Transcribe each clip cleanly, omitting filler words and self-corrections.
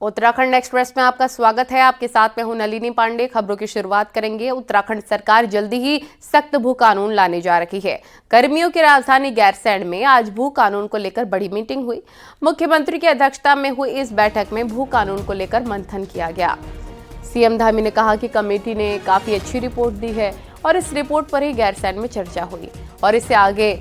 Uttarakhand express में आपका स्वागत है। आपके साथ में हूं नलिनी पांडे। खबरों की शुरुआत करेंगे। उत्तराखंड सरकार जल्दी ही सख्त भू कानून लाने जा रही है। गर्मियों की राजधानी गैरसैंण में आज भू कानून को लेकर बड़ी मीटिंग हुई। मुख्यमंत्री की अध्यक्षता में हुई इस बैठक में भू कानून को लेकर मंथन किया गया। सीएम धामी ने कहा कि कमेटी ने काफी अच्छी रिपोर्ट दी है और इस रिपोर्ट पर ही गैरसैंण में चर्चा हुई और इससे आगे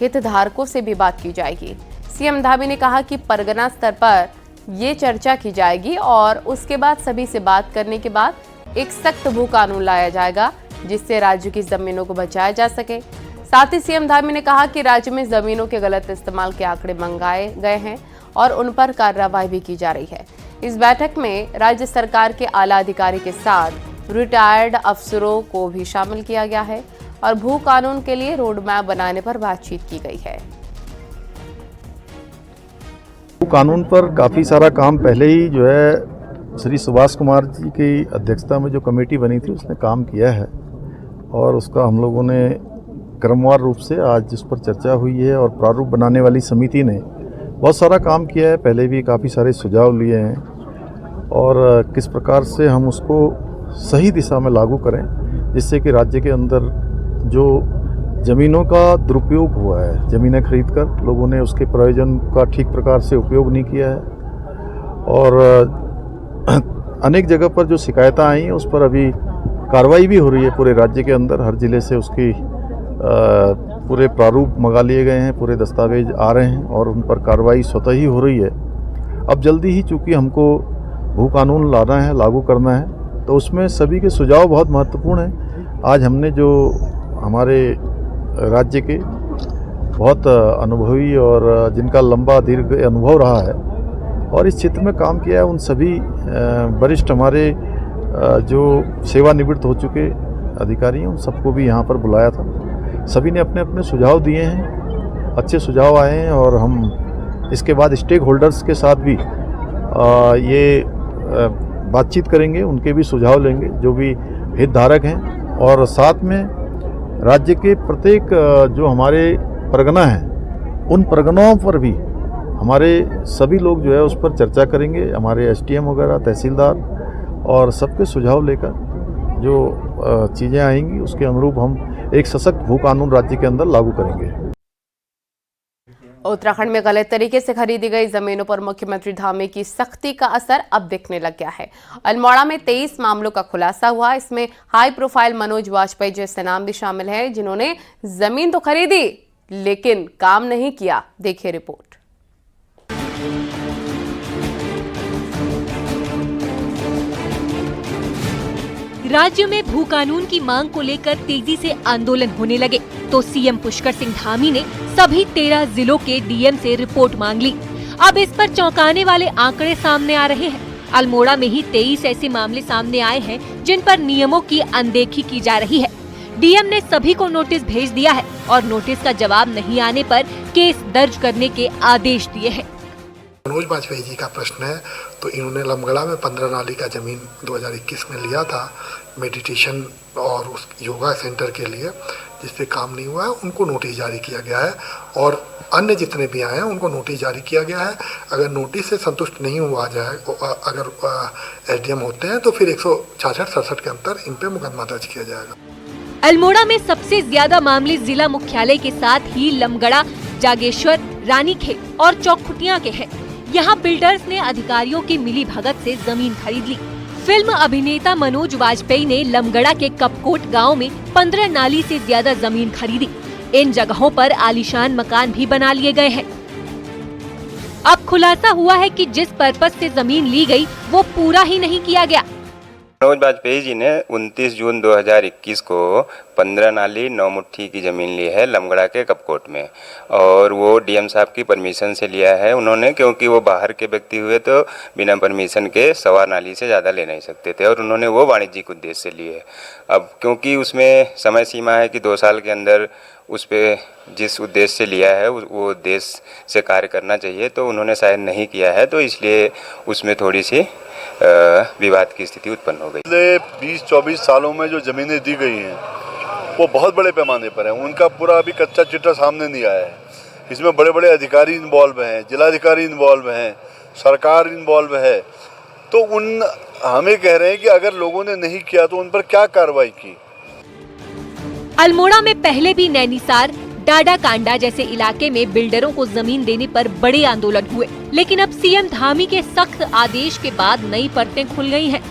हितधारकों से भी बात की जाएगी। सीएम धामी ने कहा कि परगना स्तर पर ये चर्चा की जाएगी और उसके बाद सभी से बात करने के बाद एक सख्त भू कानून लाया जाएगा जिससे राज्य की जमीनों को बचाया जा सके। साथ ही सीएम धामी ने कहा कि राज्य में जमीनों के गलत इस्तेमाल के आंकड़े मंगाए गए हैं और उन पर कार्रवाई भी की जा रही है। इस बैठक में राज्य सरकार के आला अधिकारी के साथ रिटायर्ड अफसरों को भी शामिल किया गया है और भू कानून के लिए रोड मैप बनाने पर बातचीत की गई है। कानून पर काफ़ी सारा काम पहले ही जो है श्री सुभाष कुमार जी की अध्यक्षता में जो कमेटी बनी थी उसने काम किया है और उसका हम लोगों ने क्रमवार रूप से आज जिस पर चर्चा हुई है और प्रारूप बनाने वाली समिति ने बहुत सारा काम किया है। पहले भी काफ़ी सारे सुझाव लिए हैं और किस प्रकार से हम उसको सही दिशा में लागू करें जिससे कि राज्य के अंदर जो ज़मीनों का दुरुपयोग हुआ है, ज़मीनें खरीदकर लोगों ने उसके प्रयोजन का ठीक प्रकार से उपयोग नहीं किया है और अनेक जगह पर जो शिकायतें आई हैं उस पर अभी कार्रवाई भी हो रही है। पूरे राज्य के अंदर हर ज़िले से उसकी पूरे प्रारूप मंगा लिए गए हैं, पूरे दस्तावेज आ रहे हैं और उन पर कार्रवाई स्वतः ही हो रही है। अब जल्दी ही चूँकि हमको भू कानून लाना है, लागू करना है, तो उसमें सभी के सुझाव बहुत महत्वपूर्ण हैं। आज हमने जो हमारे राज्य के बहुत अनुभवी और जिनका लंबा दीर्घ अनुभव रहा है और इस क्षेत्र में काम किया है उन सभी वरिष्ठ हमारे जो सेवानिवृत्त हो चुके अधिकारी हैं उन सबको भी यहाँ पर बुलाया था। सभी ने अपने अपने सुझाव दिए हैं, अच्छे सुझाव आए हैं और हम इसके बाद स्टेक होल्डर्स के साथ भी ये बातचीत करेंगे, उनके भी सुझाव लेंगे जो भी हितधारक हैं और साथ में राज्य के प्रत्येक जो हमारे परगना हैं उन परगनाओं पर भी हमारे सभी लोग जो है उस पर चर्चा करेंगे। हमारे एसडीएम वगैरह, तहसीलदार और सबके सुझाव लेकर जो चीज़ें आएंगी उसके अनुरूप हम एक सशक्त भू कानून राज्य के अंदर लागू करेंगे। उत्तराखंड में गलत तरीके से खरीदी गई जमीनों पर मुख्यमंत्री धामी की सख्ती का असर अब दिखने लग गया है। अल्मोड़ा में 23 मामलों का खुलासा हुआ। इसमें हाई प्रोफाइल मनोज वाजपेयी जैसे नाम भी शामिल है जिन्होंने जमीन तो खरीदी लेकिन काम नहीं किया। देखिए रिपोर्ट। राज्य में भू कानून की मांग को लेकर तेजी से आंदोलन होने लगे तो सीएम पुष्कर सिंह धामी ने सभी 13 जिलों के डीएम से रिपोर्ट मांग ली। अब इस पर चौंकाने वाले आंकड़े सामने आ रहे हैं। अल्मोड़ा में ही 23 ऐसे मामले सामने आए हैं जिन पर नियमों की अनदेखी की जा रही है। डीएम ने सभी को नोटिस भेज दिया है और नोटिस का जवाब नहीं आने पर केस दर्ज करने के आदेश दिए हैं। मनोज वाजपेयी जी का प्रश्न है तो इन्होंने लमगड़ा में 15 नाली का जमीन 2021 में लिया था मेडिटेशन और उस योगा सेंटर के लिए, जिस पे काम नहीं हुआ है उनको नोटिस जारी किया गया है और अन्य जितने भी आए हैं उनको नोटिस जारी किया गया है। अगर नोटिस से संतुष्ट नहीं हुआ जाए, अगर एसडीएम होते हैं तो फिर 166-67 के अंतर इन पे मुकदमा दर्ज किया जाएगा। अल्मोड़ा में सबसे ज्यादा मामले जिला मुख्यालय के साथ ही लमगड़ा, जागेश्वर, रानीखेत और चौखुटिया के हैं। यहाँ बिल्डर्स ने अधिकारियों की मिली भगत से जमीन खरीद ली। फिल्म अभिनेता मनोज वाजपेयी ने लमगड़ा के कपकोट गांव में 15 नाली से ज्यादा जमीन खरीदी। इन जगहों पर आलीशान मकान भी बना लिए गए हैं। अब खुलासा हुआ है कि जिस पर्पस से जमीन ली गई वो पूरा ही नहीं किया गया। मनोज वाजपेयी जी ने 29 जून 2021 को 15 नाली 9 मुट्ठी की ज़मीन ली है लमगड़ा के कपकोट में और वो डीएम साहब की परमिशन से लिया है उन्होंने, क्योंकि वो बाहर के व्यक्ति हुए तो बिना परमिशन के 1.25 नाली से ज़्यादा ले नहीं सकते थे और उन्होंने वो वाणिज्यिक उद्देश्य से लिए। अब क्योंकि उसमें समय सीमा है कि 2 साल के अंदर उस पर जिस उद्देश्य से लिया है वो उद्देश्य से कार्य करना चाहिए, तो उन्होंने शायद नहीं किया है, तो इसलिए उसमें थोड़ी सी विवाद की स्थिति उत्पन्न हो गई। पिछले 20-24 सालों में जो ज़मीनें दी गई हैं वो बहुत बड़े पैमाने पर हैं। उनका पूरा अभी कच्चा चिट्ठा सामने नहीं आया है। इसमें बड़े बड़े अधिकारी इन्वॉल्व हैं, जिलाधिकारी इन्वॉल्व हैं, सरकार इन्वॉल्व है तो हमें कह रहे हैं कि अगर लोगों ने नहीं किया तो उन पर क्या कार्रवाई की। अल्मोड़ा में पहले भी नैनीसार, डाडा कांडा जैसे इलाके में बिल्डरों को जमीन देने पर बड़े आंदोलन हुए, लेकिन अब सीएम धामी के सख्त आदेश के बाद नई परतें खुल गई हैं,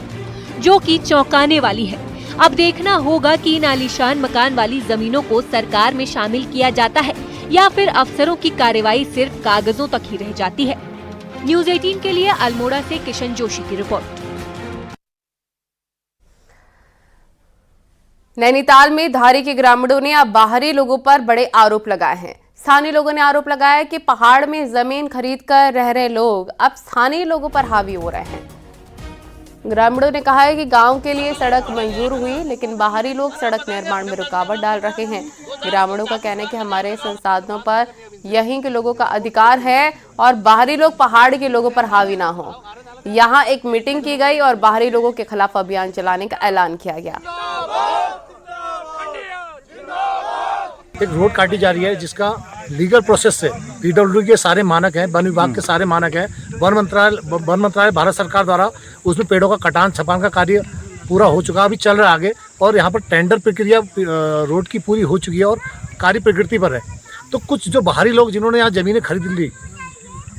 जो कि चौंकाने वाली है। अब देखना होगा कि इन आलीशान मकान वाली जमीनों को सरकार में शामिल किया जाता है या फिर अफसरों की कार्रवाई सिर्फ कागजों तक ही रह जाती है। न्यूज़ 18 के लिए अल्मोड़ा से किशन जोशी की रिपोर्ट। नैनीताल में धारी के ग्रामीणों ने अब बाहरी लोगों पर बड़े आरोप लगाए हैं। स्थानीय लोगों ने आरोप लगाया कि पहाड़ में जमीन खरीदकर रह रहे लोग अब स्थानीय लोगों पर हावी हो रहे हैं। ग्रामीणों ने कहा है कि गांव के लिए सड़क मंजूर हुई, लेकिन बाहरी लोग सड़क निर्माण में रुकावट डाल रहे हैं। ग्रामीणों का कहना है कि हमारे संसाधनों पर यहीं के लोगों का अधिकार है और बाहरी लोग पहाड़ के लोगों पर हावी ना हो। यहाँ एक मीटिंग की गई और बाहरी लोगों के खिलाफ अभियान चलाने का ऐलान किया गया। एक रोड काटी जा रही है जिसका लीगल प्रोसेस से पीडब्ल्यूडी के सारे मानक हैं, वन विभाग के सारे मानक हैं, वन मंत्रालय भारत सरकार द्वारा उसमें पेड़ों का कटान छपान का कार्य पूरा हो चुका, अभी चल रहा है आगे, और यहाँ पर टेंडर प्रक्रिया रोड की पूरी हो चुकी है और कार्य प्रगति पर है। तो कुछ जो बाहरी लोग जिन्होंने यहाँ जमीनें खरीद ली,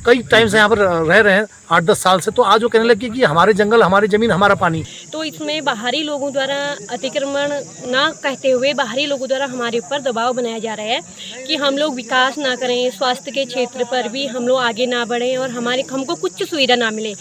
कई टाइम से यहाँ पर रह रहे हैं 8-10 साल से, तो आज वो कहने लगे कि हमारे जंगल, हमारी जमीन, हमारा पानी। तो इसमें बाहरी लोगों द्वारा अतिक्रमण ना कहते हुए बाहरी लोगों द्वारा हमारे ऊपर दबाव बनाया जा रहा है कि हम लोग विकास ना करें, स्वास्थ्य के क्षेत्र पर भी हम लोग आगे ना बढ़ें और हमको कुछ सुविधा ना मिले।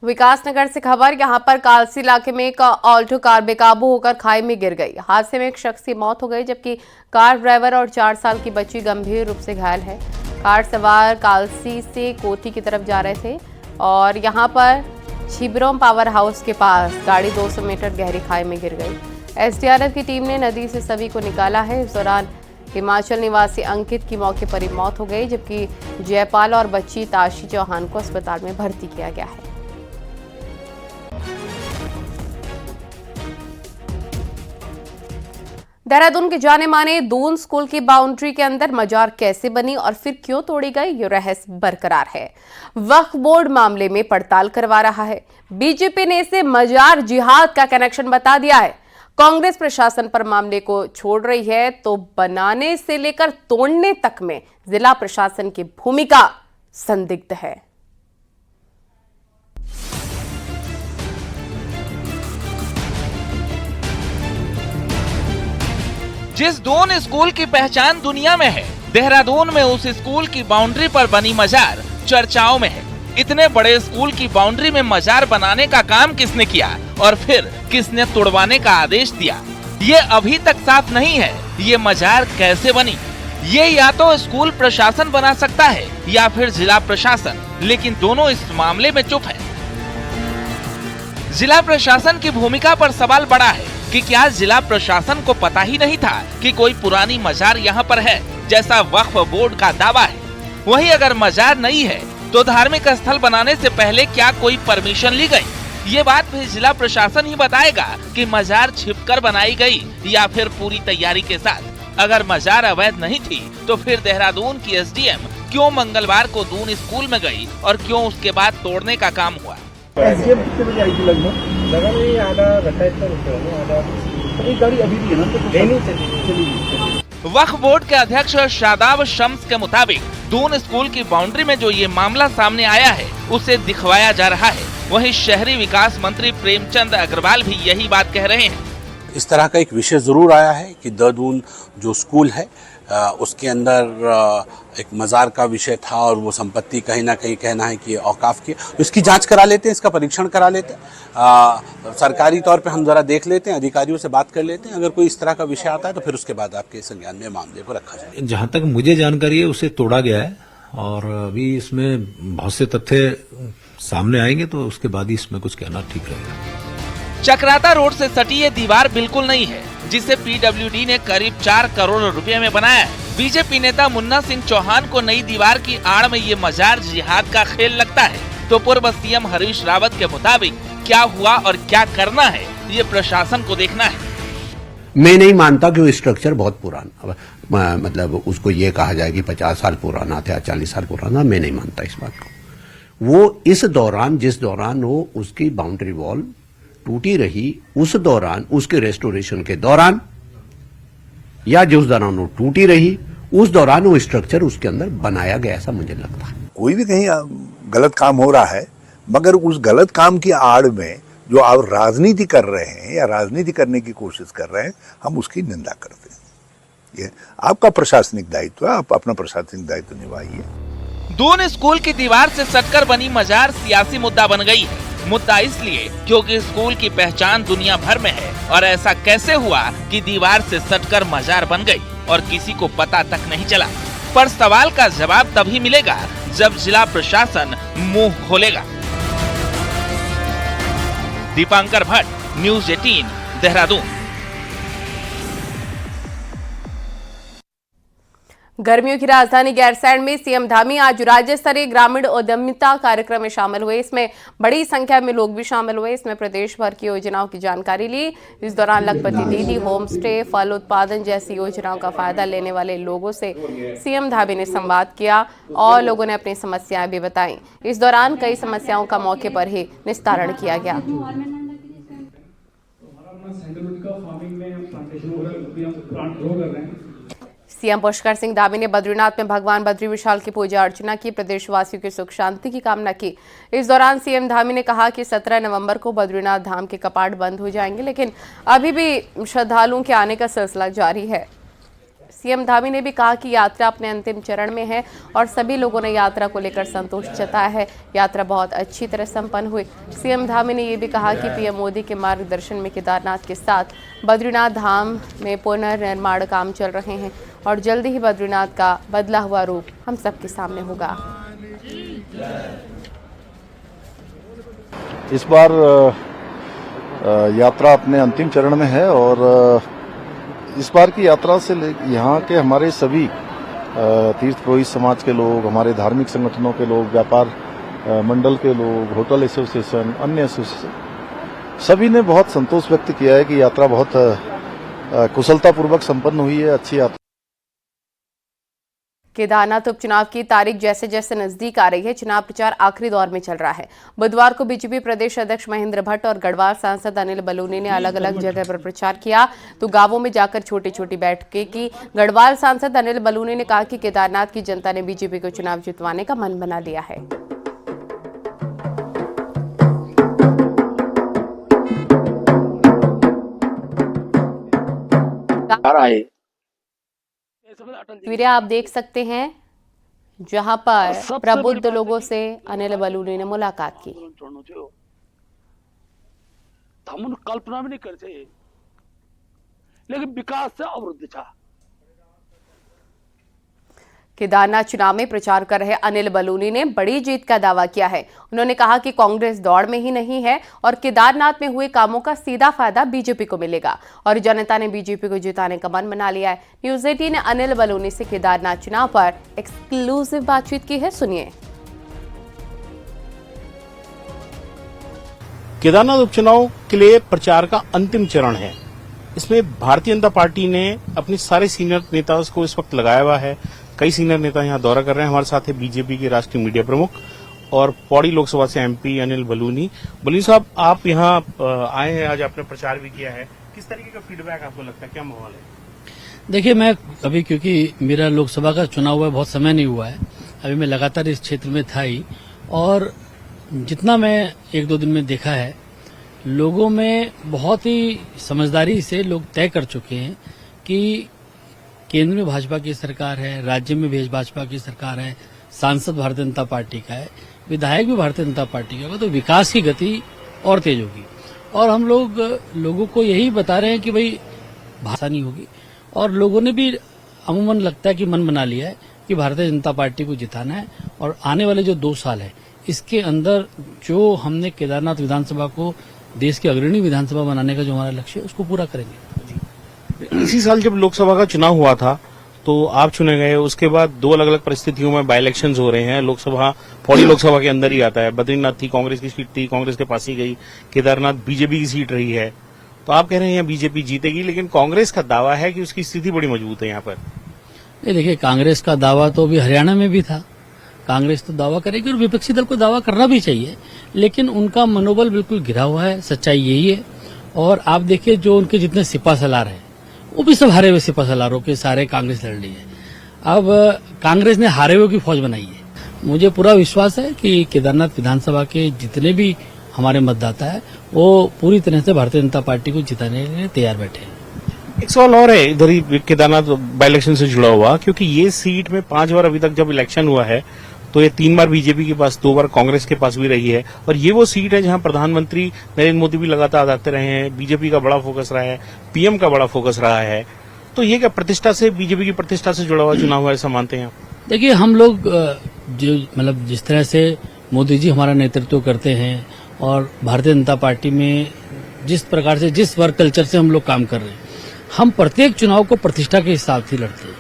विकासनगर से खबर, यहां पर कालसी इलाके में एक ऑल्टो कार बेकाबू होकर खाई में गिर गई। हादसे में एक शख्स की मौत हो गई, जबकि कार ड्राइवर और 4 साल की बच्ची गंभीर रूप से घायल है। कार सवार कालसी से कोठी की तरफ जा रहे थे और यहां पर छिबरोम पावर हाउस के पास गाड़ी 200 मीटर गहरी खाई में गिर गई। एसडीआरएफ की टीम ने नदी से सभी को निकाला है। इस दौरान हिमाचल निवासी अंकित की मौके पर ही मौत हो गई, जबकि जयपाल और बच्ची ताशी चौहान को अस्पताल में भर्ती किया गया है। देहरादून के जाने माने दून स्कूल की बाउंड्री के अंदर मजार कैसे बनी और फिर क्यों तोड़ी गई, ये रहस्य बरकरार है। वक्फ बोर्ड मामले में पड़ताल करवा रहा है। बीजेपी ने इसे मजार जिहाद का कनेक्शन बता दिया है। कांग्रेस प्रशासन पर मामले को छोड़ रही है, तो बनाने से लेकर तोड़ने तक में जिला प्रशासन की भूमिका संदिग्ध है। जिस दून स्कूल की पहचान दुनिया में है, देहरादून में उस स्कूल की बाउंड्री पर बनी मजार चर्चाओं में है। इतने बड़े स्कूल की बाउंड्री में मजार बनाने का काम किसने किया और फिर किसने तोड़वाने का आदेश दिया, ये अभी तक साफ नहीं है। ये मजार कैसे बनी, ये या तो स्कूल प्रशासन बना सकता है या फिर जिला प्रशासन, लेकिन दोनों इस मामले में चुप है। जिला प्रशासन की भूमिका पर सवाल बड़ा है कि क्या जिला प्रशासन को पता ही नहीं था कि कोई पुरानी मजार यहाँ पर है, जैसा वक्फ बोर्ड का दावा है। वहीं अगर मजार नहीं है तो धार्मिक स्थल बनाने से पहले क्या कोई परमिशन ली गई, ये बात भी जिला प्रशासन ही बताएगा कि मजार छिपकर बनाई गई या फिर पूरी तैयारी के साथ। अगर मजार अवैध नहीं थी तो फिर देहरादून की एसडीएम क्यों मंगलवार को दून स्कूल में गई और क्यों उसके बाद तोड़ने का काम हुआ। वक्फ बोर्ड के अध्यक्ष शादाब शम्स के मुताबिक दून स्कूल की बाउंड्री में जो ये मामला सामने आया है उसे दिखवाया जा रहा है। वहीं शहरी विकास मंत्री प्रेमचंद अग्रवाल भी यही बात कह रहे हैं। इस तरह का एक विषय जरूर आया है कि देहरादून जो स्कूल है उसके अंदर एक मजार का विषय था और वो संपत्ति कहीं ना कहीं कहना है कि औकाफ की। इसकी जांच करा लेते हैं, इसका परीक्षण करा लेते हैं, सरकारी तौर पे हम जरा देख लेते हैं, अधिकारियों से बात कर लेते हैं। अगर कोई इस तरह का विषय आता है तो फिर उसके बाद आपके संज्ञान में मामले को रखा जाए। जहां तक मुझे जानकारी है उसे तोड़ा गया है और अभी इसमें बहुत से तथ्य सामने आएंगे तो उसके बाद ही इसमें कुछ कहना ठीक रहेगा। चक्राता रोड से सटी ये दीवार बिल्कुल नहीं है, जिसे पीडब्ल्यूडी ने करीब 4 करोड़ रुपए में बनाया है। बीजेपी नेता मुन्ना सिंह चौहान को नई दीवार की आड़ में ये मजार जिहाद का खेल लगता है, तो पूर्व सीएम हरीश रावत के मुताबिक क्या हुआ और क्या करना है ये प्रशासन को देखना है। मैं नहीं मानता कि वो स्ट्रक्चर बहुत पुराना, मतलब उसको ये कहा जाए कि 50 साल पुराना था, 40 साल पुराना, मैं नहीं मानता इस बात को। वो इस दौरान, जिस दौरान वो उसकी बाउंड्री वॉल टूटी रही, उस दौरान, उसके रेस्टोरेशन के दौरान, या जिस दौरान वो टूटी रही उस दौरान वो स्ट्रक्चर उसके अंदर बनाया गया, ऐसा मुझे लगता है। कोई भी कहीं गलत काम हो रहा है, मगर उस गलत काम की आड़ में जो आप राजनीति कर रहे हैं या राजनीति करने की कोशिश कर रहे हैं, हम उसकी निंदा करते हैं। ये आपका प्रशासनिक दायित्व है, आप अपना प्रशासनिक दायित्व निभाइए। दून स्कूल की दीवार से सटकर बनी मजार सियासी मुद्दा बन गई है। मुद्दा इसलिए क्योंकि स्कूल की पहचान दुनिया भर में है, और ऐसा कैसे हुआ कि दीवार से सटकर मजार बन गई और किसी को पता तक नहीं चला। पर सवाल का जवाब तभी मिलेगा जब जिला प्रशासन मुंह खोलेगा। दीपांकर भट्ट, न्यूज़ 18, देहरादून। गर्मियों की राजधानी गैरसैंण में सीएम धामी आज राज्य स्तरीय ग्रामीण उद्यमिता कार्यक्रम में शामिल हुए। इसमें बड़ी संख्या में लोग भी शामिल हुए। इसमें प्रदेश भर की योजनाओं की जानकारी ली। इस दौरान लखपति दीदी, होम स्टे, फल उत्पादन जैसी योजनाओं का फायदा लेने वाले लोगों से सीएम धामी ने संवाद किया और लोगों ने अपनी समस्याएं भी बताई। इस दौरान कई समस्याओं का मौके पर ही निस्तारण किया गया। सीएम पुष्कर सिंह धामी ने बद्रीनाथ में भगवान बद्री विशाल की पूजा अर्चना की, प्रदेशवासियों की सुख शांति की कामना की। इस दौरान सीएम धामी ने कहा कि 17 नवंबर को बद्रीनाथ धाम के कपाट बंद हो जाएंगे, लेकिन अभी भी श्रद्धालुओं के आने का सिलसिला जारी है। सीएम धामी ने भी कहा कि यात्रा अपने अंतिम चरण में है और सभी लोगों ने यात्रा को लेकर संतोष जताया है। यात्रा बहुत अच्छी तरह संपन्न हुई। सीएम धामी ने ये भी कहा कि पीएम मोदी के मार्गदर्शन में केदारनाथ के साथ बद्रीनाथ धाम में पुनर्निर्माण काम चल रहे हैं और जल्द ही बद्रीनाथ का बदला हुआ रूप हम सबके सामने होगा। इस बार यात्रा अपने अंतिम चरण में है और इस बार की यात्रा से यहाँ के हमारे सभी तीर्थ पुरोहित समाज के लोग, हमारे धार्मिक संगठनों के लोग, व्यापार मंडल के लोग, होटल एसोसिएशन, अन्य एसोसिएशन, सभी ने बहुत संतोष व्यक्त किया है कि यात्रा बहुत कुशलतापूर्वक संपन्न हुई है, अच्छी यात्रा। केदारनाथ उपचुनाव की तारीख जैसे जैसे नजदीक आ रही है, चुनाव प्रचार आखिरी दौर में चल रहा है। बुधवार को बीजेपी प्रदेश अध्यक्ष महेंद्र भट्ट और गढ़वाल सांसद अनिल बलूनी ने अलग अलग जगह पर प्रचार किया तो गांवों में जाकर छोटी छोटी बैठकें की। गढ़वाल सांसद अनिल बलूनी ने कहा कि केदारनाथ की जनता ने बीजेपी को चुनाव जितवाने का मन बना लिया है। तस्वीरें आप देख सकते हैं जहां पर प्रबुद्ध लोगों से अनिल बलूनी ने मुलाकात की। हम कल्पना भी नहीं करते, लेकिन विकास से अवरुद्ध था। केदारनाथ चुनाव में प्रचार कर रहे अनिल बलूनी ने बड़ी जीत का दावा किया है। उन्होंने कहा कि कांग्रेस दौड़ में ही नहीं है और केदारनाथ में हुए कामों का सीधा फायदा बीजेपी को मिलेगा और जनता ने बीजेपी को जिताने का मन बना लिया है। न्यूज़ 18 ने अनिल बलूनी से केदारनाथ चुनाव पर एक्सक्लूसिव बातचीत की है, सुनिए। केदारनाथ उपचुनाव के लिए प्रचार का अंतिम चरण है। इसमें भारतीय जनता पार्टी ने अपने सारे सीनियर नेताओं को इस वक्त लगाया हुआ है। कई सीनियर नेता यहाँ दौरा कर रहे हैं। हमारे साथ है बीजेपी के राष्ट्रीय मीडिया प्रमुख और पौड़ी लोकसभा से एमपी अनिल बलूनी। बलूनी साहब, आप यहाँ आए हैं, आज आपने प्रचार भी किया है, किस तरीके का फीडबैक आपको लगता है, क्या माहौल है? देखिए, मैं अभी, क्योंकि मेरा लोकसभा का चुनाव हुआ बहुत समय नहीं हुआ है, अभी मैं लगातार इस क्षेत्र में था ही, और जितना मैं 1-2 दिन में देखा है, लोगों में बहुत ही समझदारी से लोग तय कर चुके हैं कि केंद्र में भाजपा की सरकार है, राज्य में भी भाजपा की सरकार है, सांसद भारतीय जनता पार्टी का है, विधायक भी भारतीय जनता पार्टी का होगा, तो विकास की गति और तेज होगी। और हम लोगों को यही बता रहे हैं कि भाई भाषा नहीं होगी, और लोगों ने भी अमूमन लगता है कि मन बना लिया है कि भारतीय जनता पार्टी को जिताना है और आने वाले जो 2 साल है इसके अंदर जो हमने केदारनाथ विधानसभा को देश की अग्रणी विधानसभा बनाने का जो हमारा लक्ष्य है उसको पूरा करेंगे। इसी साल जब लोकसभा का चुनाव हुआ था तो आप चुने गए, उसके बाद 2 अलग अलग परिस्थितियों में बाई इलेक्शंस हो रहे हैं। लोकसभा पौड़ी लोकसभा के अंदर ही आता है, बद्रीनाथ थी, कांग्रेस की सीट थी, कांग्रेस के पास ही गई, केदारनाथ बीजेपी की सीट रही है। तो आप कह रहे हैं बीजेपी जीतेगी, लेकिन कांग्रेस का दावा है कि उसकी स्थिति बड़ी मजबूत है यहाँ पर। नहीं, देखिए, कांग्रेस का दावा तो अभी हरियाणा में भी था। कांग्रेस तो दावा करेगी और विपक्षी दल को दावा करना भी चाहिए, लेकिन उनका मनोबल बिल्कुल गिरा हुआ है, सच्चाई यही है। और आप देखिए जो उनके जितने सिपा सलार हैं वो भी सब हारे हुए सिपा सलारों के सारे कांग्रेस लड़ रही है। अब कांग्रेस ने हारे हुए की फौज बनाई है। मुझे पूरा विश्वास है कि केदारनाथ विधानसभा के जितने भी हमारे मतदाता है वो पूरी तरह से भारतीय जनता पार्टी को जिताने के लिए तैयार बैठे हैं। एक सवाल और है इधर ही केदारनाथ बाई इलेक्शन से जुड़ा हुआ, क्योंकि ये सीट में 5 बार अभी तक जब इलेक्शन हुआ है तो ये 3 बार बीजेपी के पास, 2 बार कांग्रेस के पास भी रही है, और ये वो सीट है जहां प्रधानमंत्री नरेंद्र मोदी भी लगातार आते रहे हैं, बीजेपी का बड़ा फोकस रहा है, पीएम का बड़ा फोकस रहा है। तो ये क्या प्रतिष्ठा से, बीजेपी की प्रतिष्ठा से जुड़ा हुआ चुनाव है, ऐसा मानते हैं? देखिए हम लोग जो मतलब जिस तरह से मोदी जी हमारा नेतृत्व करते हैं और भारतीय जनता पार्टी में जिस प्रकार से, जिस वर्क कल्चर से हम लोग काम कर रहे हैं, हम प्रत्येक चुनाव को प्रतिष्ठा के हिसाब से लड़ते हैं।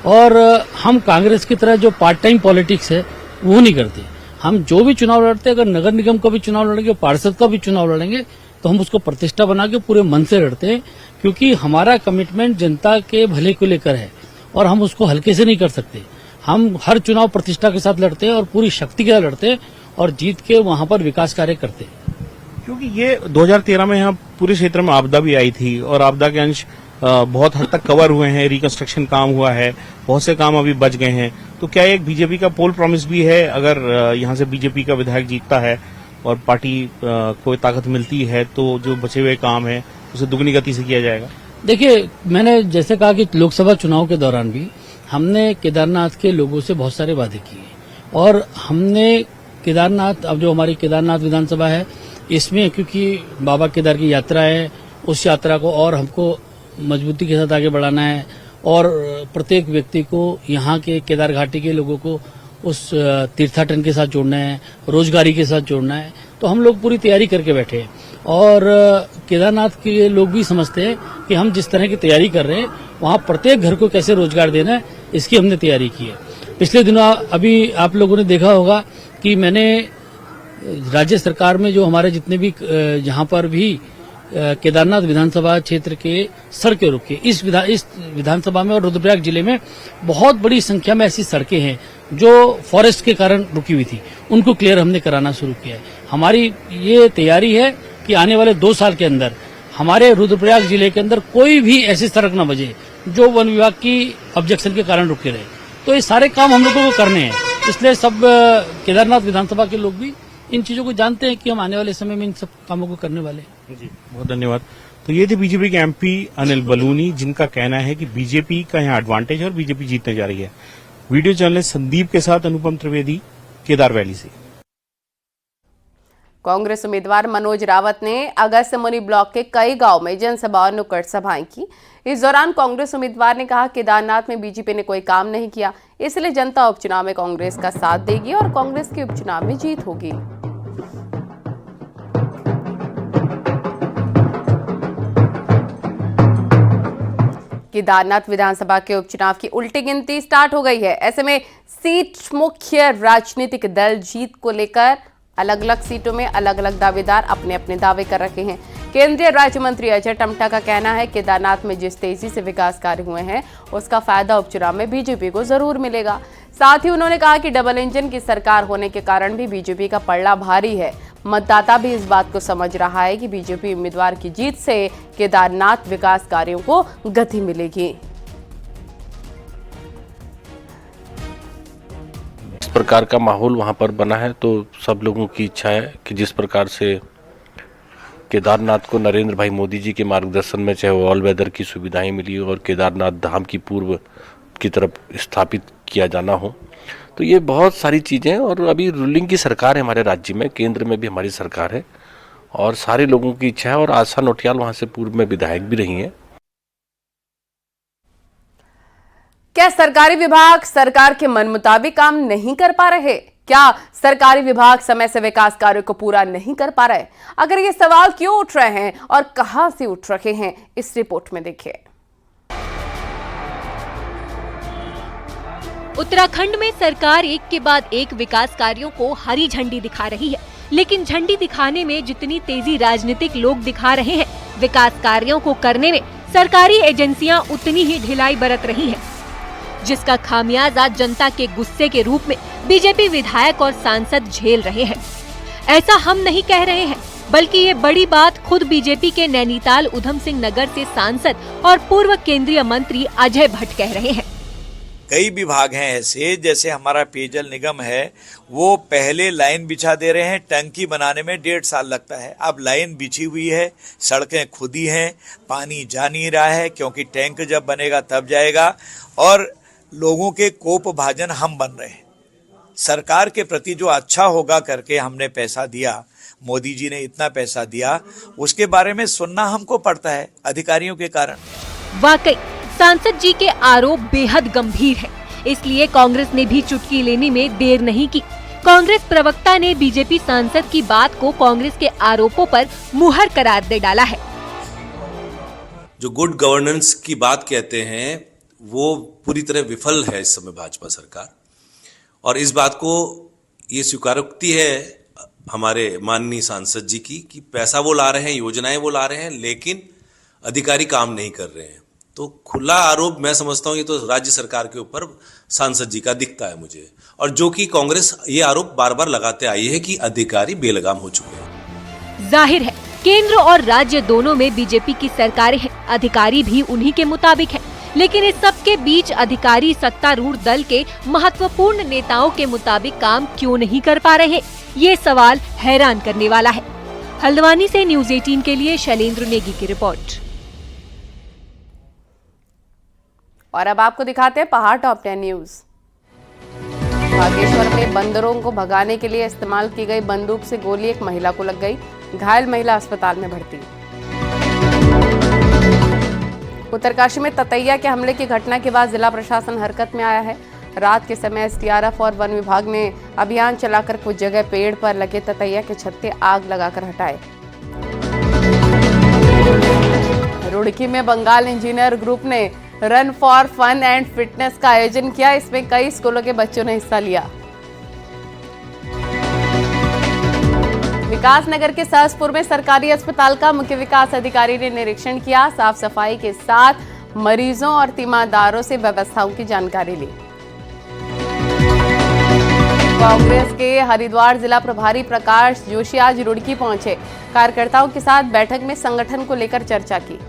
और हम कांग्रेस की तरह जो पार्ट टाइम पॉलिटिक्स है वो नहीं करते। हम जो भी चुनाव लड़ते हैं, अगर नगर निगम का भी चुनाव लड़ेंगे, पार्षद का भी चुनाव लड़ेंगे, तो हम उसको प्रतिष्ठा बना के पूरे मन से लड़ते हैं, क्योंकि हमारा कमिटमेंट जनता के भले को लेकर है और हम उसको हल्के से नहीं कर सकते। हम हर चुनाव प्रतिष्ठा के साथ लड़ते हैं और पूरी शक्ति के साथ लड़ते हैं और जीत के वहां पर विकास कार्य करते हैं। क्योंकि ये 2013 में यहाँ पूरे क्षेत्र में आपदा भी आई थी और आपदा के अंश बहुत हद तक कवर हुए हैं, रिकंस्ट्रक्शन काम हुआ है, बहुत से काम अभी बच गए हैं। तो क्या एक बीजेपी का पोल प्रॉमिस भी है, अगर यहाँ से बीजेपी का विधायक जीतता है और पार्टी को ताकत मिलती है तो जो बचे हुए काम है उसे दुगनी गति से किया जाएगा? देखिए मैंने जैसे कहा कि लोकसभा चुनाव के दौरान भी हमने केदारनाथ के लोगों से बहुत सारे वादे किए और हमने केदारनाथ, अब जो हमारी केदारनाथ विधानसभा है इसमें, क्योंकि बाबा केदार की यात्रा है, उस यात्रा को और हमको मजबूती के साथ आगे बढ़ाना है और प्रत्येक व्यक्ति को, यहाँ के केदार घाटी के लोगों को उस तीर्थाटन के साथ जोड़ना है, रोजगारी के साथ जोड़ना है। तो हम लोग पूरी तैयारी करके बैठे हैं और केदारनाथ के लोग भी समझते हैं कि हम जिस तरह की तैयारी कर रहे हैं वहाँ प्रत्येक घर को कैसे रोजगार देना है, इसकी हमने तैयारी की है। पिछले दिनों अभी आप लोगों ने देखा होगा कि मैंने राज्य सरकार में जो हमारे जितने भी जहाँ पर भी केदारनाथ विधानसभा क्षेत्र के सड़कें रुकी, इस विधानसभा में और रुद्रप्रयाग जिले में बहुत बड़ी संख्या में ऐसी सड़कें हैं जो फॉरेस्ट के कारण रुकी हुई थी, उनको क्लियर हमने कराना शुरू किया है। हमारी ये तैयारी है कि आने वाले 2 साल के अंदर हमारे रुद्रप्रयाग जिले के अंदर कोई भी ऐसी सड़क न बचे जो वन विभाग की ऑब्जेक्शन के कारण रुके रहे। तो ये सारे काम हम लोगों को करने हैं, इसलिए सब केदारनाथ विधानसभा के लोग भी इन चीजों को जानते हैं कि हम आने वाले समय में इन सब कामों को करने वाले हैं। जी बहुत धन्यवाद। तो ये थे बीजेपी के एमपी अनिल बलूनी, जिनका कहना है कि बीजेपी का यहाँ एडवांटेज है और बीजेपी जीतने जा रही है। वीडियो जर्नलिस्ट संदीप के साथ अनुपम त्रिवेदी, केदार वैली से। कांग्रेस उम्मीदवार मनोज रावत ने अगस्त्यमुनि ब्लॉक के कई गांव में जनसभा और नुक्कड़ सभाएं की। इस दौरान कांग्रेस उम्मीदवार ने कहा केदारनाथ में बीजेपी ने कोई काम नहीं किया, इसलिए जनता उपचुनाव में कांग्रेस का साथ देगी और कांग्रेस के उपचुनाव में जीत होगी। केदारनाथ विधानसभा के उपचुनाव की उल्टी गिनती स्टार्ट हो गई है। ऐसे में सीट मुख्य राजनीतिक दल जीत को लेकर अलग अलग सीटों में अलग अलग दावेदार अपने अपने दावे कर रखे हैं। केंद्रीय राज्य मंत्री अजय टम्टा का कहना है केदारनाथ में जिस तेजी से विकास कार्य हुए हैं उसका फायदा उपचुनाव में बीजेपी को जरूर मिलेगा। साथ ही उन्होंने कहा कि डबल इंजन की सरकार होने के कारण भी बीजेपी का पलड़ा भारी है। मतदाता भी इस बात को समझ रहा है कि बीजेपी उम्मीदवार की जीत से केदारनाथ विकास कार्यों को गति मिलेगी। इस प्रकार का माहौल वहाँ पर बना है तो सब लोगों की इच्छा है कि जिस प्रकार से केदारनाथ को नरेंद्र भाई मोदी जी के मार्गदर्शन में चाहे ऑल वेदर की सुविधाएं मिली और केदारनाथ धाम की पूर्व की तरफ स्थापित किया जाना हो, तो ये बहुत सारी चीज़ें। और अभी रूलिंग की सरकार है हमारे राज्य में, केंद्र में भी हमारी सरकार है और सारे लोगों की इच्छा है। और आशा नोटियाल वहाँ से पूर्व में विधायक भी रही हैं। क्या सरकारी विभाग सरकार के मन मुताबिक काम नहीं कर पा रहे? क्या सरकारी विभाग समय से विकास कार्यों को पूरा नहीं कर पा रहे? अगर ये सवाल क्यों उठ रहे हैं और कहां से उठ रहे हैं, इस रिपोर्ट में देखिए। उत्तराखंड में सरकार एक के बाद एक विकास कार्यों को हरी झंडी दिखा रही है, लेकिन झंडी दिखाने में जितनी तेजी राजनीतिक लोग दिखा रहे हैं, विकास कार्यों को करने में सरकारी एजेंसियां उतनी ही ढिलाई बरत रही हैं। जिसका खामियाजा जनता के गुस्से के रूप में बीजेपी विधायक और सांसद झेल रहे हैं। ऐसा हम नहीं कह रहे हैं, बल्कि ये बड़ी बात खुद बीजेपी के नैनीताल उधम सिंह नगर से सांसद और पूर्व केंद्रीय मंत्री अजय भट्ट कह रहे हैं। कई विभाग हैं ऐसे, जैसे हमारा पेयजल निगम है, वो पहले लाइन बिछा दे रहे हैं, टंकी बनाने में 1.5 साल लगता है। अब लाइन बिछी हुई है, सड़कें खुदी हैं, पानी जा नहीं रहा है क्योंकि टैंक जब बनेगा तब जाएगा, और लोगों के कोप भाजन हम बन रहे हैं। सरकार के प्रति जो अच्छा होगा करके हमने पैसा दिया, मोदी जी ने इतना पैसा दिया, उसके बारे में सुनना हमको पड़ता है अधिकारियों के कारण। वाकई सांसद जी के आरोप बेहद गंभीर है, इसलिए कांग्रेस ने भी चुटकी लेने में देर नहीं की। कांग्रेस प्रवक्ता ने बीजेपी सांसद की बात को कांग्रेस के आरोपों पर मुहर करार दे डाला है। जो गुड गवर्नेंस की बात कहते हैं वो पूरी तरह विफल है इस समय भाजपा सरकार, और इस बात को ये स्वीकारोक्ति है हमारे माननीय सांसद जी की कि पैसा वो ला रहे हैं, योजनाएं वो ला रहे हैं, लेकिन अधिकारी काम नहीं कर रहे हैं। तो खुला आरोप मैं समझता हूँ ये तो राज्य सरकार के ऊपर सांसद जी का दिखता है मुझे, और जो कि कांग्रेस ये आरोप बार बार लगाते आई है कि अधिकारी बेलगाम हो चुके हैं। जाहिर है केंद्र और राज्य दोनों में बीजेपी की सरकारें हैं, अधिकारी भी उन्हीं के मुताबिक हैं। लेकिन इस सब के बीच अधिकारी सत्तारूढ़ दल के महत्वपूर्ण नेताओं के मुताबिक काम क्यों नहीं कर पा रहे, ये सवाल हैरान करने वाला है। हल्द्वानी से न्यूज़ 18 के लिए शैलेंद्र नेगी की रिपोर्ट। और अब आपको दिखाते हैं पहाड़ टॉप 10 न्यूज। बागेश्वर में बंदरों को भगाने के लिए इस्तेमाल की गई बंदूक से गोली एक महिला को लग गई, घायल महिला अस्पताल में भर्ती। उत्तरकाशी में ततैया के हमले की घटना के बाद जिला प्रशासन हरकत में आया है। रात के समय एसडीआरएफ और वन विभाग ने अभियान चलाकर कुछ जगह पेड़ पर लगे ततैया के छत्ते आग लगाकर हटाए। रुड़की में बंगाल इंजीनियर ग्रुप ने run for fun and fitness का आयोजन किया। इसमें कई स्कूलों के बच्चों ने हिस्सा लिया। विकास नगर के सहसपुर में सरकारी अस्पताल का मुख्य विकास अधिकारी ने निरीक्षण किया। साफ सफाई के साथ मरीजों और तीमारदारों से व्यवस्थाओं की जानकारी ली। कांग्रेस के हरिद्वार जिला प्रभारी प्रकाश जोशी आज रुड़की पहुंचे। कार्यकर्ताओं के साथ बैठक में संगठन को लेकर चर्चा की।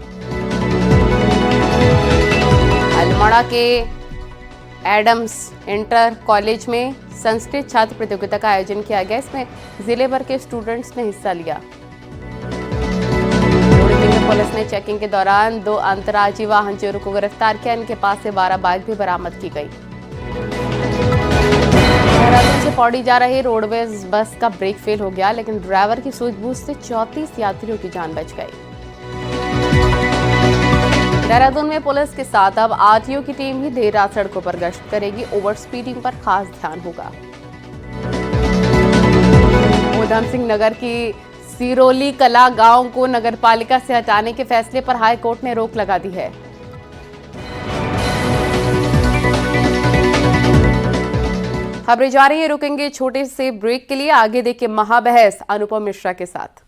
अल्मोड़ा के एडम्स इंटर कॉलेज में संस्कृत छात्र प्रतियोगिता का आयोजन किया गया। इसमें जिले भर के स्टूडेंट्स ने हिस्सा लिया। रुड़की में पुलिस ने चेकिंग के दौरान 2 अंतर्राज्यीय वाहन चोरों को गिरफ्तार किया। इनके पास से 12 बाइक भी बरामद की गई। देहरादून से पौड़ी जा रही रोडवेज बस का ब्रेक फेल हो गया, लेकिन ड्राइवर की सूझबूझ से 34 यात्रियों की जान बच गई। देहरादून में पुलिस के साथ अब आरटीओ की टीम भी देर रात सड़कों पर गश्त करेगी। ओवर स्पीडिंग पर खास ध्यान होगा। उधम सिंह नगर की सिरोली कला गांव को नगरपालिका से हटाने के फैसले पर हाई कोर्ट ने रोक लगा दी है। खबरें जारी है, रुकेंगे छोटे से ब्रेक के लिए। आगे देखिए महाबहस अनुपम मिश्रा के साथ।